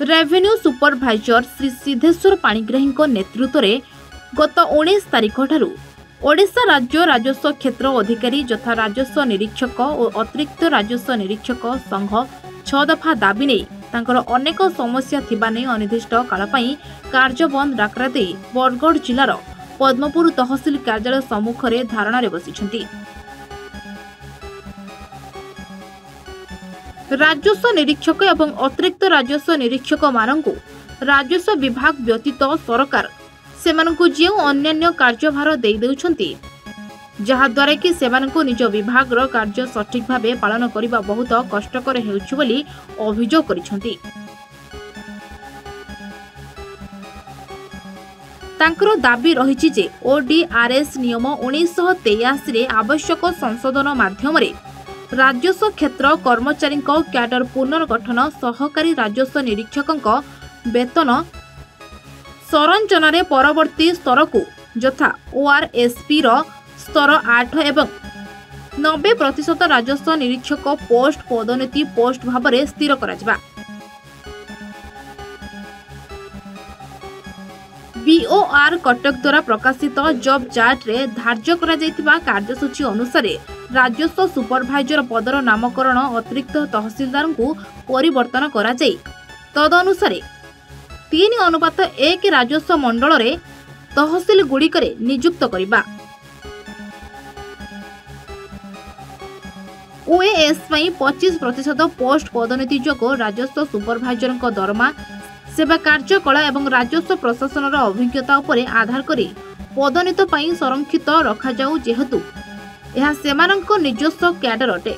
Revenue supervisor Shri Siddheshwar Panigrahi नेतृत्व में गत 19 तारिख ठारू ओडिशा राज्य राजस्व क्षेत्र अधिकारी यथा राजस्व निरीक्षक और अतिरिक्त राजस्व निरीक्षक संघ 6 दफा दाबी नहीं तांकर अनेक समस्या थिबा नै अनिर्दिष्ट काल पई कार्यबंद डाकरा दे बरगढ़ जिलार पद्मपुर तहसिल कार्यालय सम्मुख रे धारणा रे बसिछंती। राजस्व निरीक्षक एवं अतिरिक्त राजस्व निरीक्षक मानकु राजस्व विभाग व्यतीत सरकार सेमानकु जेउ अन्यान्य कार्यभार दे देउछंती जहा द्वारा कि सेमानकु निज विभाग रो कार्य सठिक भाबे पालन करिबा बहुत कष्टकर हेउछु बोली अभियोग करिसंती। तांकर दाबी रहिछि जे ओडीआरएस नियम 1983 रे आवश्यक संशोधन माध्यम रे राजस्व क्षेत्र कर्मचारी क्याडर पुनर्गठन सहकारी राजस्व निरीक्षक वेतन संरचन रे परवर्ती स्तर को यथा ओआरएसपी रो स्तर 8 एवं 90% राजस्व निरीक्षक पोस्ट पदोन्नति पोस्ट भाव में स्थिर करा बीओआर कटक द्वारा प्रकाशित जॉब चार्ट रे धार्य करा जायतिबा कार्यसूची अनुसार राजस्व सुपरभाइजर पदर नामकरण अतिरिक्त तहसीलदार को परिवर्तन करा जाय तदनुसार 3:1 राजस्व मंडल रे तहसील गुड़िकरे नियुक्त करिबा। ओएएस 25% पोस्ट पदोन्नति जोगो राजस्व सुपरभाइजर दरमा सेवा कार्यकला एवं राजस्व प्रशासन अभिज्ञता उपरे आधार करी पदोन्नति पई संरक्षित रखा जाऊ जेहेतु यह सेमानंक निजस्व क्याडर अटे।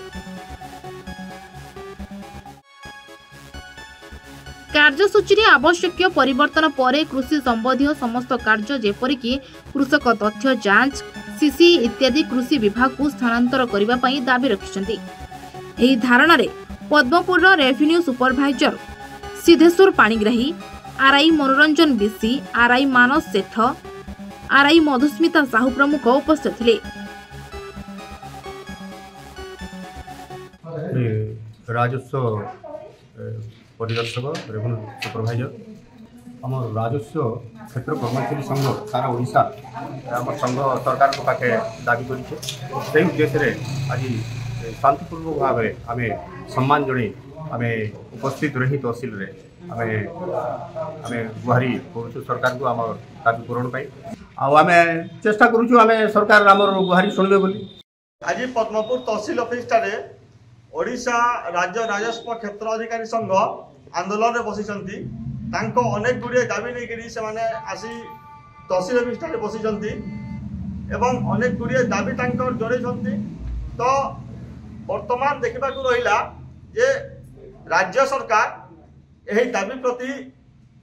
कार्यसूची रे आवश्यक परिवर्तन परे कृषि संबंधी समस्त कार्य जेपरिकी कृषक तथ्य जांच सीसी इत्यादि कृषि विभाग को स्थानांतर करबा पई दाबी रखिसंती। एही धारणा रे Padmapur revenue supervisor Siddheswar Panigrahi RI Manoranjan Bisi RI Manas Seth RI Madhusmita Sahu प्रमुख उपस्थित थे। राजस्व परिदर्शक रेवेन्यू सुपरभाइजर आम राजस्व क्षेत्र कर्मचारी संघ सारा ओडिशा आम संघ सरकार को पाखे दाबी कर उद्देश्य आज शांतिपूर्वक भाव आम सम्मान जन आम उपस्थित रही तहसिल आम गुहारी करुँ सरकार को आम दाबी पूरण आम चेष्टा करुँ आम सरकार आम गुहारी शुणवे बोली। आज पद्मपुर तहसिल ऑफिस ओडिशा राज्य राजस्व क्षेत्र अधिकारी संघ आंदोलन में बसिचंती अनेक गुड़े दाबी नहीं से माने आसी तहसिल ऑफिस बसिचंती एवं अनेक गुड़े दाबी जड़े तो वर्तमान देखा रहा जे राज्य सरकार यही दाबी प्रति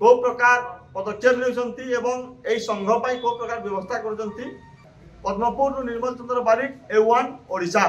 को प्रकार पदक्षेप लेउछंती एवं यही संघ को प्रकार व्यवस्था कर पद्मपुर निर्मल चंद्र बारिक A1 ओडिशा।